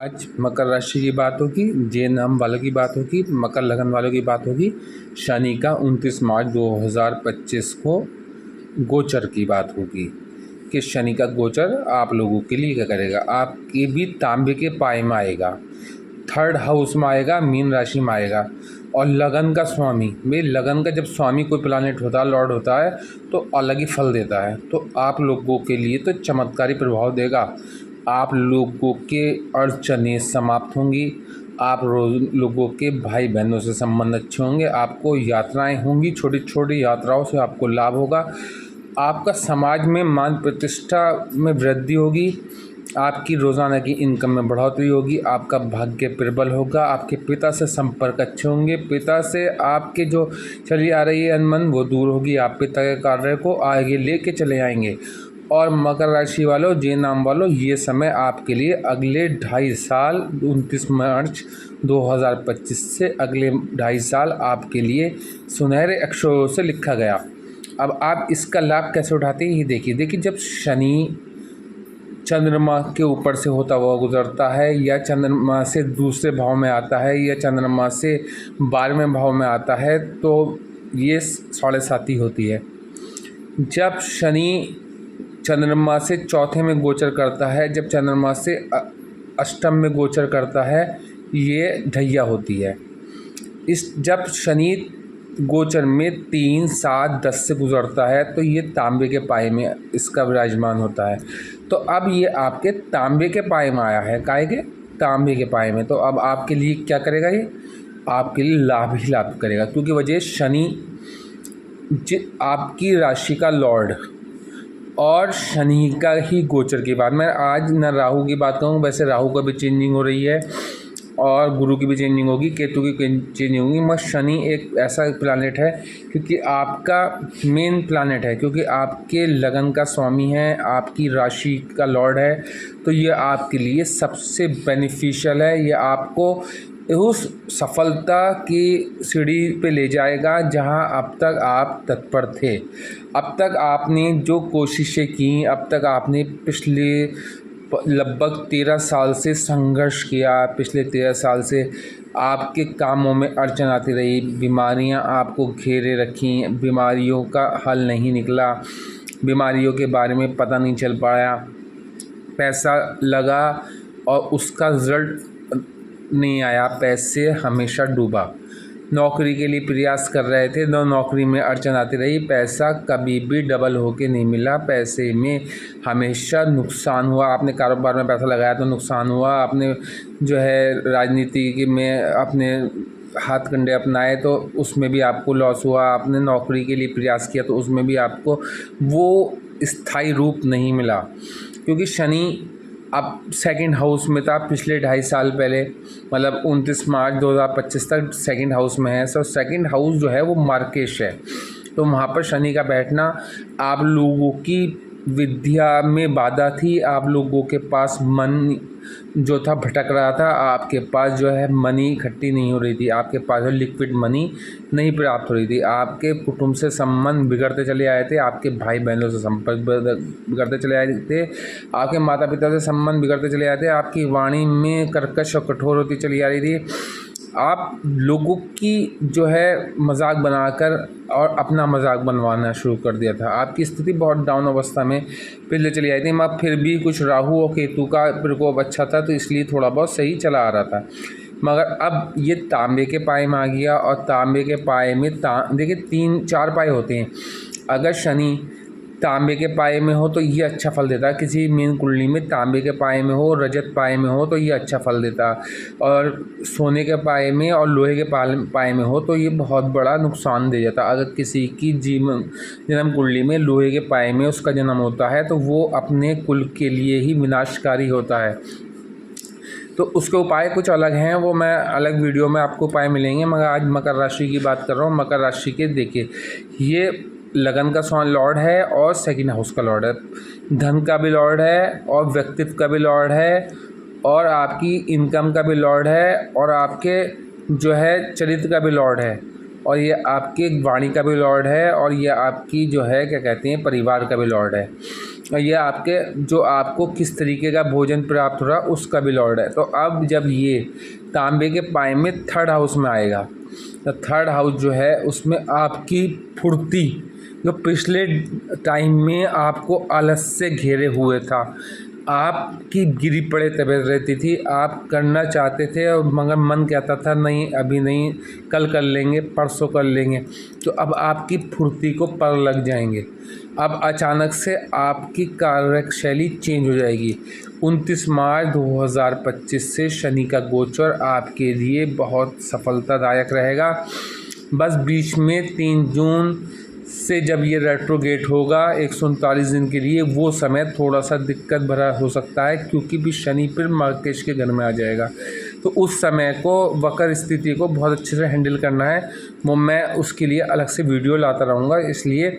आज मकर राशि की बात होगी, जे नाम वालों की बात होगी, मकर लगन वालों की बात होगी। शनि का 29 मार्च 2025 को गोचर की बात होगी कि शनि का गोचर आप लोगों के लिए क्या करेगा। आपके भी तांबे के पाए में आएगा, थर्ड हाउस में आएगा, मीन राशि में आएगा। और लगन का स्वामी, भाई लगन का जब स्वामी कोई प्लानेट होता है, लॉर्ड होता है, तो अलग ही फल देता है। तो आप लोगों के लिए तो चमत्कारी प्रभाव देगा। आप लोगों के अड़चनें समाप्त होंगी। आप लोगों के भाई बहनों से संबंध अच्छे होंगे। आपको यात्राएं होंगी, छोटी छोटी यात्राओं से आपको लाभ होगा। आपका समाज में मान प्रतिष्ठा में वृद्धि होगी। आपकी रोज़ाना की इनकम में बढ़ोतरी होगी। आपका भाग्य प्रबल होगा। आपके पिता से संपर्क अच्छे होंगे। पिता से आपके जो चली आ रही है अनबन वो दूर होगी। आप पिता के कार्य को आगे लेके चले आएंगे। और मकर राशि वालों, जे नाम वालों, ये समय आपके लिए अगले 2.5 साल 29 मार्च 2025 से अगले 2.5 साल आपके लिए सुनहरे अक्षरों से लिखा गया। अब आप इसका लाभ कैसे उठाते हैं ये देखिए। जब शनि चंद्रमा के ऊपर से होता हुआ गुजरता है, या चंद्रमा से दूसरे भाव में आता है, या चंद्रमा से 12वें भाव में आता है, तो ये 7.5 होती है। जब शनि चंद्रमा से चौथे में गोचर करता है, जब चंद्रमा से अष्टम में गोचर करता है, ये ढैया होती है। जब शनि गोचर में 3, 7, 10 से गुजरता है, तो ये तांबे के पाए में इसका विराजमान होता है। तो अब ये आपके तांबे के पाए में आया है, काहे के तांबे के पाए में। तो अब आपके लिए क्या करेगा, ये आपके लिए लाभ ही लाभ करेगा, क्योंकि वजह शनि आपकी राशि का लॉर्ड और शनि का ही गोचर की बात। मैं आज न राहु की बात कहूँ, वैसे राहु का भी चेंजिंग हो रही है और गुरु की भी चेंजिंग होगी, केतु की चेंजिंग होगी, मगर शनि एक ऐसा प्लानेट है क्योंकि आपका मेन प्लानेट है, क्योंकि आपके लगन का स्वामी है, आपकी राशि का लॉर्ड है। तो ये आपके लिए सबसे बेनिफिशियल है। ये आपको उस सफलता की सीढ़ी पे ले जाएगा जहां अब तक आप तत्पर थे। अब तक आपने जो कोशिशें की, अब तक आपने पिछले लगभग 13 साल से संघर्ष किया। पिछले 13 साल से आपके कामों में अड़चन आती रही, बीमारियां आपको घेरे रखी, बीमारियों का हल नहीं निकला, बीमारियों के बारे में पता नहीं चल पाया, पैसा लगा और उसका रिजल्ट नहीं आया, पैसे हमेशा डूबा। नौकरी के लिए प्रयास कर रहे थे, नौकरी में अड़चन आती रही, पैसा कभी भी डबल होके नहीं मिला, पैसे में हमेशा नुकसान हुआ। आपने कारोबार में पैसा लगाया तो नुकसान हुआ, आपने जो है राजनीति में अपने हाथ कंडे अपनाए तो उसमें भी आपको लॉस हुआ, आपने नौकरी के लिए प्रयास किया तो उसमें भी आपको वो स्थायी रूप नहीं मिला, क्योंकि शनि अब सेकंड हाउस में था पिछले 2.5 साल पहले, मतलब 29 मार्च 2025 तक सेकंड हाउस में है। सो सेकंड हाउस जो है वो मार्केश है, तो वहाँ पर शनि का बैठना आप लोगों की विद्या में बाधा थी। आप लोगों के पास मन जो था भटक रहा था, आपके पास जो है मनी इकट्ठी नहीं हो रही थी, आपके पास लिक्विड मनी नहीं प्राप्त हो रही थी, आपके कुटुंब से संबंध बिगड़ते चले आए थे, आपके भाई बहनों से संपर्क बिगड़ते चले आए थे, आपके माता पिता से संबंध बिगड़ते चले आए थे, आपकी वाणी में कर्कश और कठोर होती चली आ रही थी। आप लोगों की जो है मजाक बनाकर और अपना मजाक बनवाना शुरू कर दिया था। आपकी स्थिति बहुत डाउन अवस्था में पहले चली आई थी, मगर फिर भी कुछ राहु और केतु का प्रकोप अच्छा था, तो इसलिए थोड़ा बहुत सही चला आ रहा था। मगर अब ये तांबे के पाए में आ गया, और तांबे के पाए में देखिए 3-4 पाए होते हैं। अगर शनि तांबे के पाए में हो तो ये अच्छा फल देता है। किसी मीन कुंडली में तांबे के पाए में हो, रजत पाए में हो तो ये अच्छा फल देता, और सोने के पाए में और लोहे के पाए में हो तो ये बहुत बड़ा नुकसान दे जाता। अगर किसी की जन्म कुंडली में लोहे के पाए में उसका जन्म होता है तो वो अपने कुल के लिए ही विनाशकारी होता है। तो उसके उपाय कुछ अलग हैं, वो मैं अलग वीडियो में आपको उपाय मिलेंगे, मगर आज मकर राशि की बात कर रहा हूँ। मकर राशि के देखिए, ये लगन का लॉर्ड है और सेकंड हाउस का लॉर्ड है, धन का भी लॉर्ड है और व्यक्तित्व का भी लॉर्ड है, और आपकी इनकम का भी लॉर्ड है, और आपके जो है चरित्र का भी लॉर्ड है। और ये आपके वाणी का भी लॉर्ड है और ये आपकी जो है क्या कहते हैं परिवार का भी लॉर्ड है और ये आपके जो आपको किस तरीके का भोजन प्राप्त हो रहा उसका भी लॉर्ड है। तो अब जब ये तांबे के पाए में थर्ड हाउस में आएगा तो थर्ड हाउस जो है उसमें आपकी फुर्ती जो पिछले टाइम में आपको आलस से घेरे हुए था, आपकी गिरी पड़े तबीयत रहती थी, आप करना चाहते थे और मगर मन कहता था नहीं अभी नहीं, कल कर लेंगे, परसों कर लेंगे, तो अब आपकी फुर्ती को पर लग जाएंगे। अब अचानक से आपकी कार्यशैली चेंज हो जाएगी। 29 मार्च 2025 से शनि का गोचर आपके लिए बहुत सफलतादायक रहेगा। बस बीच में 3 जून से जब ये रेट्रोगेट होगा 139 दिन के लिए, वो समय थोड़ा सा दिक्कत भरा हो सकता है क्योंकि भी शनि फिर मर्केश के घर में आ जाएगा। तो उस समय को वक्र स्थिति को बहुत अच्छे से हैंडल करना है, वो मैं उसके लिए अलग से वीडियो लाता रहूँगा, इसलिए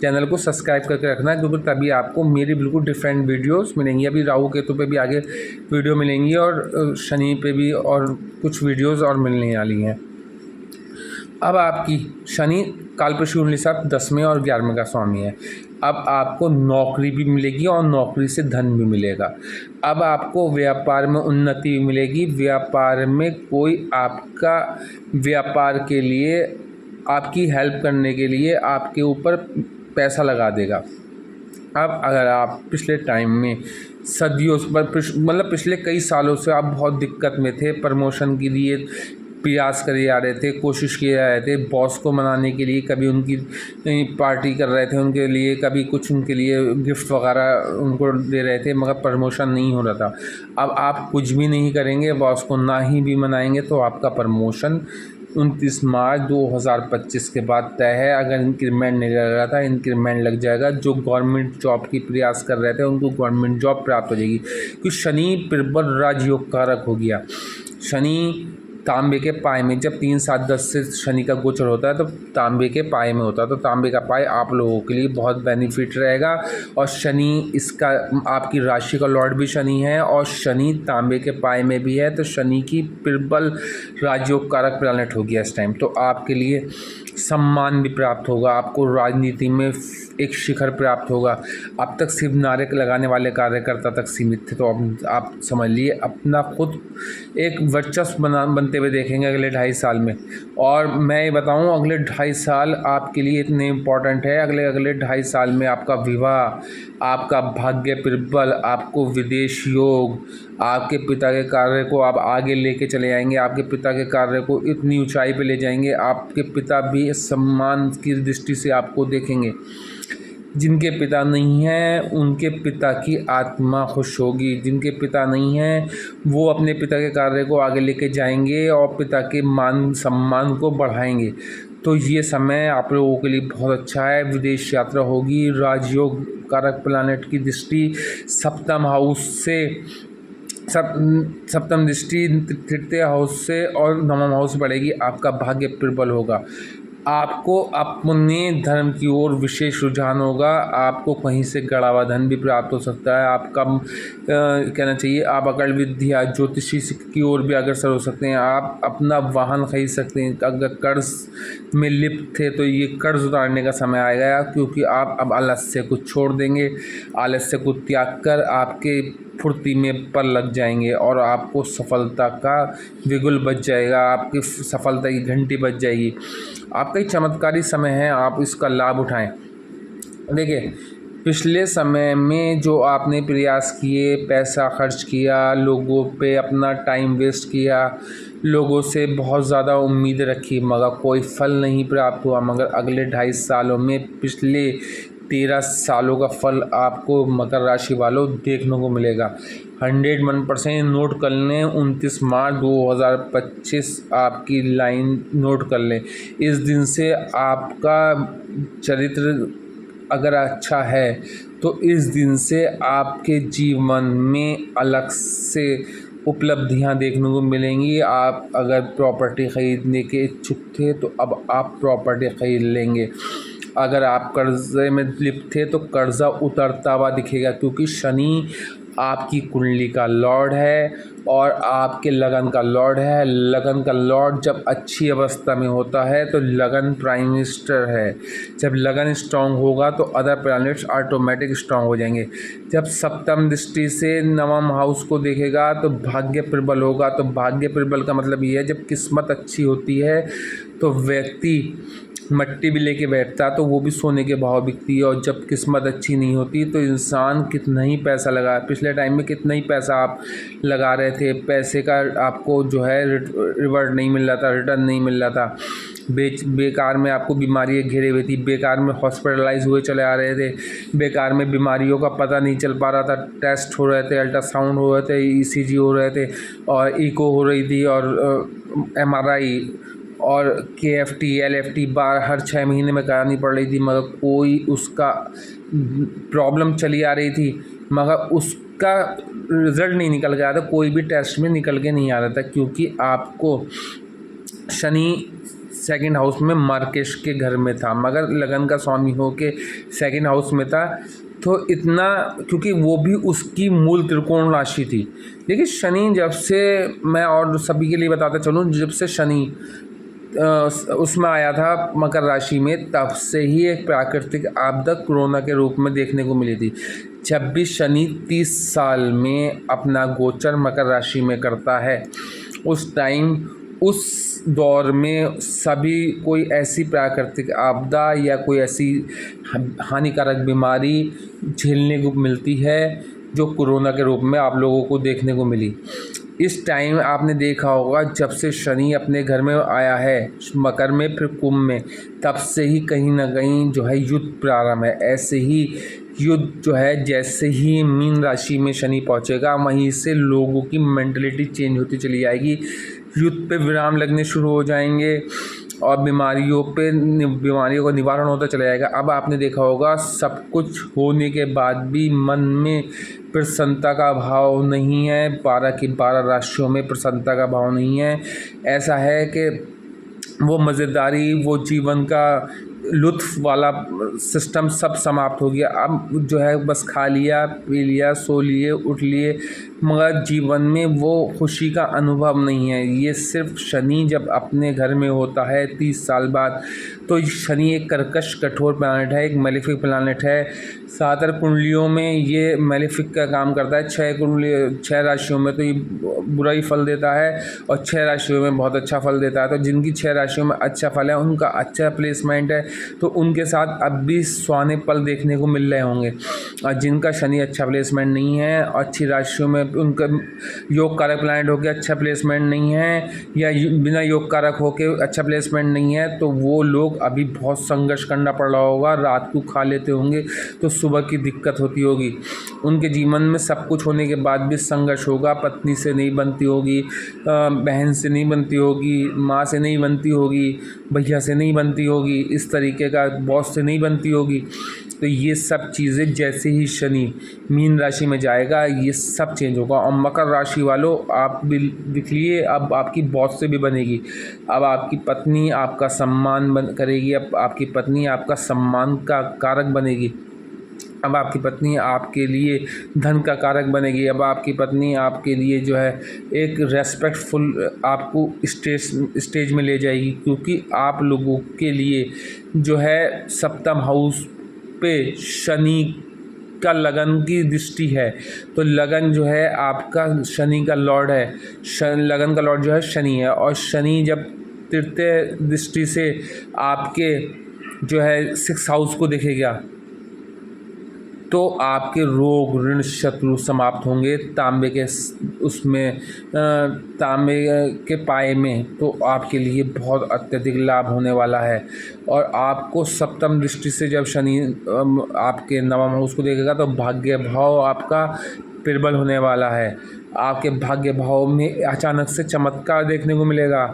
चैनल को सब्सक्राइब करके रखना क्योंकि तभी आपको मेरी बिल्कुल डिफरेंट वीडियोस मिलेंगी। अभी राहु केतु पे भी आगे वीडियो मिलेंगी और शनि पे भी और कुछ वीडियोज़ और मिलने वाली हैं। अब आपकी शनि कालपुरुष कुंडली साहब 10वें और 11वें का स्वामी है। अब आपको नौकरी भी मिलेगी और नौकरी से धन भी मिलेगा। अब आपको व्यापार में उन्नति भी मिलेगी। व्यापार में कोई आपका व्यापार के लिए आपकी हेल्प करने के लिए आपके ऊपर पैसा लगा देगा। अब अगर आप पिछले टाइम में सदियों मतलब पिछले कई सालों से आप बहुत दिक्कत में थे, प्रमोशन के लिए प्रयास करे जा रहे थे, कोशिश किए जा रहे थे, बॉस को मनाने के लिए कभी उनकी पार्टी कर रहे थे उनके लिए, कभी कुछ उनके लिए गिफ्ट वगैरह उनको दे रहे थे, मगर प्रमोशन नहीं हो रहा था। अब आप कुछ भी नहीं करेंगे, बॉस को ना ही भी मनाएंगे तो आपका प्रमोशन 29 मार्च 2025 के बाद तय है। अगर इंक्रीमेंट नहीं लग रहा था, इंक्रीमेंट लग जाएगा। जो गवर्नमेंट जॉब की प्रयास कर रहे थे उनको गवर्नमेंट जॉब प्राप्त हो जाएगी क्योंकि शनि प्रबल राजयोग कारक हो गया। शनि तांबे के पाए में जब 3, 7, 10 से शनि का गोचर होता है तो तांबे के पाए में होता है, तो तांबे का पाए आप लोगों के लिए बहुत बेनिफिट रहेगा। और शनि इसका आपकी राशि का लॉर्ड भी शनि है और शनि तांबे के पाए में भी है, तो शनि की प्रबल राजयोग कारक प्लैनेट हो गया इस टाइम। तो आपके लिए सम्मान भी प्राप्त होगा, आपको राजनीति में एक शिखर प्राप्त होगा। अब तक सिर्फ नारे लगाने वाले कार्यकर्ता तक सीमित थे, तो अब आप समझ लिए अपना खुद एक वर्चस्व बनते हुए देखेंगे अगले 2.5 साल में। और मैं ये बताऊं अगले 2.5 साल आपके लिए इतने इम्पोर्टेंट है। अगले 2.5 साल में आपका विवाह, आपका भाग्य प्रबल, आपको विदेश योग, आपके पिता के कार्य को आप आगे लेके चले जाएंगे, आपके पिता के कार्य को इतनी ऊंचाई पे ले जाएंगे, आपके पिता भी सम्मान की दृष्टि से आपको देखेंगे। जिनके पिता नहीं हैं उनके पिता की आत्मा खुश होगी, जिनके पिता नहीं हैं वो अपने पिता के कार्य को आगे लेके जाएंगे और पिता के मान सम्मान को बढ़ाएंगे। तो ये समय आप लोगों के लिए बहुत अच्छा है। विदेश यात्रा होगी। राजयोग कारक प्लैनेट की दृष्टि सप्तम हाउस से सप्तम दृष्टि तृतीय हाउस से और नवम हाउस बढ़ेगी। आपका भाग्य प्रबल होगा। आपको अपने धर्म की ओर विशेष रुझान होगा। आपको कहीं से गड़ा हुआ धन भी प्राप्त हो सकता है। आपका कहना चाहिए आप अकल विद्या ज्योतिषी की ओर भी अग्रसर हो सकते हैं। आप अपना वाहन खरीद सकते हैं। अगर कर्ज में लिप्त थे तो ये कर्ज उतारने का समय आएगा क्योंकि आप अब आलस्य को छोड़ देंगे। आलस्य को त्याग कर आपके फुर्ती में पर लग जाएंगे और आपको सफलता का बिगुल बज जाएगा, आपकी सफलता की घंटी बज जाएगी। आपका एक चमत्कारी समय है, आप इसका लाभ उठाएं। देखिए पिछले समय में जो आपने प्रयास किए, पैसा खर्च किया, लोगों पे अपना टाइम वेस्ट किया, लोगों से बहुत ज़्यादा उम्मीद रखी मगर कोई फल नहीं प्राप्त हुआ, मगर अगले 2.5 सालों में पिछले 13 सालों का फल आपको मकर राशि वालों देखने को मिलेगा। 101% नोट कर लें। 29 मार्च 2025 आपकी लाइन नोट कर लें। इस दिन से आपका चरित्र अगर अच्छा है तो इस दिन से आपके जीवन में अलग से उपलब्धियां देखने को मिलेंगी। आप अगर प्रॉपर्टी ख़रीदने के इच्छुक थे तो अब आप प्रॉपर्टी ख़रीद लेंगे। अगर आप कर्ज़े में लिप्त थे तो कर्ज़ा उतरता हुआ दिखेगा क्योंकि शनि आपकी कुंडली का लॉर्ड है और आपके लगन का लॉर्ड है। लगन का लॉर्ड जब अच्छी अवस्था में होता है तो लगन प्राइम मिनिस्टर है। जब लगन स्ट्रांग होगा तो अदर प्लैनेट्स ऑटोमेटिक स्ट्रांग हो जाएंगे। जब सप्तम दृष्टि से नवम हाउस को देखेगा तो भाग्य प्रबल होगा। तो भाग्य प्रबल का मतलब ये है जब किस्मत अच्छी होती है तो व्यक्ति मट्टी भी लेके बैठता तो वो भी सोने के भाव बिकती है। और जब किस्मत अच्छी नहीं होती तो इंसान कितना ही पैसा लगा, पिछले टाइम में कितना ही पैसा आप लगा रहे थे, पैसे का आपको जो है रिवर्ट नहीं मिल रहा था, रिटर्न नहीं मिल रहा था, बेकार में आपको बीमारियाँ घेरे हुई थी, बेकार में हॉस्पिटलाइज हुए चले आ रहे थे, बेकार में बीमारियों का पता नहीं चल पा रहा था, टेस्ट हो रहे थे, अल्ट्रासाउंड हो रहे थे, ईसीजी हो रहे थे और इको हो रही थी और एमआरआई और केएफटी एलएफटी बार हर 6 महीने में करानी पड़ रही थी, मगर कोई उसका प्रॉब्लम चली आ रही थी मगर उसका रिज़ल्ट नहीं निकल के आ रहा था, कोई भी टेस्ट में निकल के नहीं आ रहा था, क्योंकि आपको शनि सेकंड हाउस में मार्केश के घर में था, मगर लगन का स्वामी हो के सेकंड हाउस में था। तो इतना, क्योंकि वो भी उसकी मूल त्रिकोण राशि थी। देखिए शनि जब से, मैं और सभी के लिए बताता चलूँ, जब से शनि उसमें आया था मकर राशि में, तब से ही एक प्राकृतिक आपदा कोरोना के रूप में देखने को मिली थी। जब भी शनि 30 साल में अपना गोचर मकर राशि में करता है, उस टाइम उस दौर में सभी कोई ऐसी प्राकृतिक आपदा या कोई ऐसी हानिकारक बीमारी झेलने को मिलती है जो कोरोना के रूप में आप लोगों को देखने को मिली। इस टाइम आपने देखा होगा जब से शनि अपने घर में आया है मकर में फिर कुंभ में, तब से ही कहीं ना कहीं जो है युद्ध प्रारंभ है। ऐसे ही युद्ध जो है, जैसे ही मीन राशि में शनि पहुंचेगा वहीं से लोगों की मेंटलिटी चेंज होती चली जाएगी, युद्ध पे विराम लगने शुरू हो जाएंगे और बीमारियों का निवारण होता चला जाएगा। अब आपने देखा होगा सब कुछ होने के बाद भी मन में प्रसन्नता का भाव नहीं है, 12 की 12 राशियों में प्रसन्नता का भाव नहीं है। ऐसा है कि वो मज़ेदारी, वो जीवन का लुत्फ़ वाला सिस्टम सब समाप्त हो गया। अब जो है बस खा लिया, पी लिया, सो लिए, उठ लिए, मगर जीवन में वो खुशी का अनुभव नहीं है। ये सिर्फ शनि जब अपने घर में होता है 30 साल बाद, तो शनि एक कर्कश कठोर प्लैनेट है, एक मेलेफिक प्लैनेट है। 7 कुंडलियों में ये मेलेफिक का काम करता है। 6 राशियों में तो ये बुरा ही फल देता है और 6 राशियों में बहुत अच्छा फल देता है। तो जिनकी 6 राशियों में अच्छा फल है, उनका अच्छा प्लेसमेंट है, तो उनके साथ अब भी सुहाने पल देखने को मिल रहे होंगे। और जिनका शनि अच्छा प्लेसमेंट नहीं है, अच्छी राशियों में उनका योग कारक प्लैनेट होकर अच्छा प्लेसमेंट नहीं है या बिना योग कारक होकर अच्छा प्लेसमेंट नहीं है, तो वो लोग अभी बहुत संघर्ष करना पड़ रहा होगा। रात को खा लेते होंगे तो सुबह की दिक्कत होती होगी। उनके जीवन में सब कुछ होने के बाद भी संघर्ष होगा, पत्नी से नहीं बनती होगी, बहन से नहीं बनती होगी, माँ से नहीं बनती होगी, भैया से नहीं बनती होगी, इस तरीके का बॉस से नहीं बनती होगी। तो ये सब चीज़ें जैसे ही शनि मीन राशि में जाएगा ये सब चेंज होगा। और मकर राशि वालों, आप भी देख लिए, अब आपकी बॉस से भी बनेगी, अब आपकी पत्नी आपका सम्मान करेगी, अब आपकी पत्नी आपका सम्मान का कारक बनेगी, अब आपकी पत्नी आपके लिए धन का कारक बनेगी, अब आपकी पत्नी आपके लिए जो है एक रेस्पेक्टफुल आपको स्टेज में ले जाएगी, क्योंकि आप लोगों के लिए जो है सप्तम हाउस पे शनि का लगन की दृष्टि है। तो लगन जो है आपका शनि का लॉर्ड है, लगन का लॉर्ड जो है शनि है। और शनि जब तृतीय दृष्टि से आपके जो है 6 हाउस को देखेगा तो आपके रोग ऋण शत्रु समाप्त होंगे। तांबे के उसमें तांबे के पाए में तो आपके लिए बहुत अत्यधिक लाभ होने वाला है। और आपको सप्तम दृष्टि से जब शनि आपके नवम हाउस को देखेगा तो भाग्य भाव आपका प्रबल होने वाला है। आपके भाग्य भाव में अचानक से चमत्कार देखने को मिलेगा।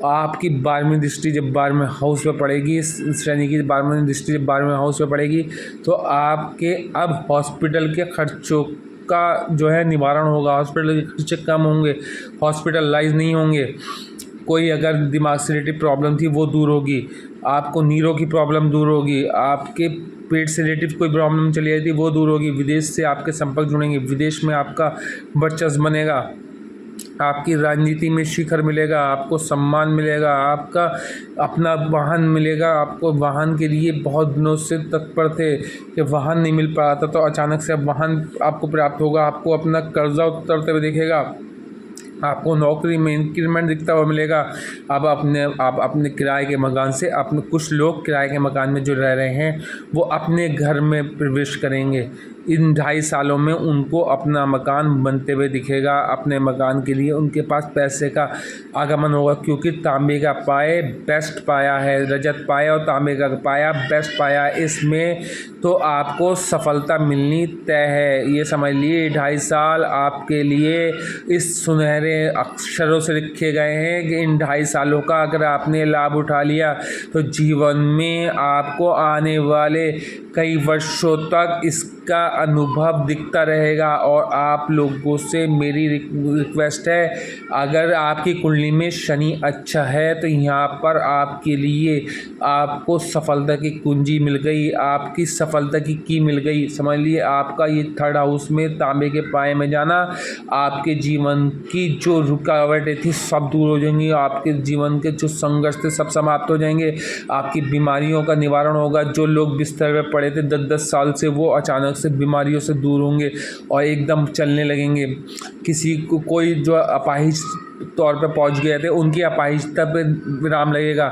आपकी 12वीं दृष्टि जब 12वें हाउस पे पड़ेगी, शनि की 12वीं दृष्टि जब 12वें हाउस पे पड़ेगी तो आपके अब हॉस्पिटल के खर्चों का जो है निवारण होगा, हॉस्पिटल के खर्चे कम होंगे, हॉस्पिटलाइज नहीं होंगे। कोई अगर दिमाग से रिलेटेड प्रॉब्लम थी वो दूर होगी, आपको नीरों की प्रॉब्लम दूर होगी, आपके पेट से रिलेटेड कोई प्रॉब्लम चली आई थी वो दूर होगी, विदेश से आपके संपर्क जुड़ेंगे, विदेश में आपका वर्चस्व बनेगा, आपकी राजनीति में शिखर मिलेगा, आपको सम्मान मिलेगा, आपका अपना वाहन मिलेगा। आपको वाहन के लिए बहुत दिनों से तत्पर थे कि वाहन नहीं मिल पा रहा था, तो अचानक से अब वाहन आपको प्राप्त होगा, आपको अपना कर्जा उतरते हुए दिखेगा, आपको नौकरी में इंक्रीमेंट दिखता हुआ मिलेगा। अब आप अपने किराए के मकान से, अपने कुछ लोग किराए के मकान में जो रह रहे हैं वो अपने घर में प्रवेश करेंगे। इन 2.5 सालों में उनको अपना मकान बनते हुए दिखेगा, अपने मकान के लिए उनके पास पैसे का आगमन होगा, क्योंकि तांबे का पाए बेस्ट पाया है, रजत पाया और तांबे का पाया बेस्ट पाया, इसमें तो आपको सफलता मिलनी तय है। ये समझ लिए 2.5 साल आपके लिए इस सुनहरे अक्षरों से लिखे गए हैं कि इन 2.5 सालों का अगर आपने लाभ उठा लिया तो जीवन में आपको आने वाले कई वर्षों तक इसका अनुभव दिखता रहेगा। और आप लोगों से मेरी रिक्वेस्ट है, अगर आपकी कुंडली में शनि अच्छा है तो यहाँ पर आपके लिए आपको सफलता की कुंजी मिल गई, आपकी सफलता की मिल गई। समझ लिए आपका ये 3rd हाउस में तांबे के पाए में जाना आपके जीवन की जो रुकावटें थी सब दूर हो जाएंगी, आपके जीवन के जो संघर्ष थे सब समाप्त हो जाएंगे, आपकी बीमारियों का निवारण होगा। जो लोग बिस्तर पर पड़े थे 10-10 साल से वो अचानक से बीमारियों से दूर होंगे और एकदम चलने लगेंगे। किसी को कोई जो अपाहिज तौर पर पहुंच गए थे उनकी अपाहिजता पे विराम लगेगा,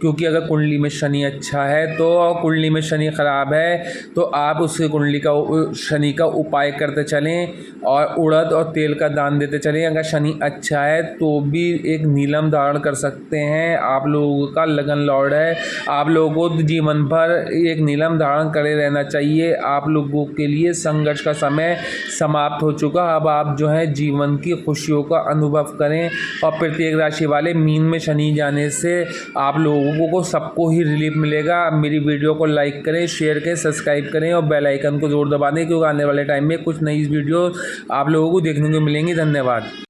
क्योंकि अगर कुंडली में शनि अच्छा है तो कुंडली में शनि खराब है तो आप उसके कुंडली का शनि का उपाय करते चलें और उड़द और तेल का दान देते चलें। अगर शनि अच्छा है तो भी एक नीलम धारण कर सकते हैं। आप लोगों का लगन लौट है, आप लोगों को जीवन भर एक नीलम धारण करे रहना चाहिए। आप लोगों के लिए संघर्ष का समय समाप्त हो चुका, अब आप जो है जीवन की खुशियों का अनुभव करें। और प्रत्येक राशि वाले मीन में शनि जाने से आप लोगों को सबको ही रिलीफ मिलेगा। मेरी वीडियो को लाइक करें, शेयर करें, सब्सक्राइब करें और बेल आइकन को ज़रूर दबा दें, क्योंकि आने वाले टाइम में कुछ नई वीडियो आप लोगों को देखने को मिलेंगी। धन्यवाद।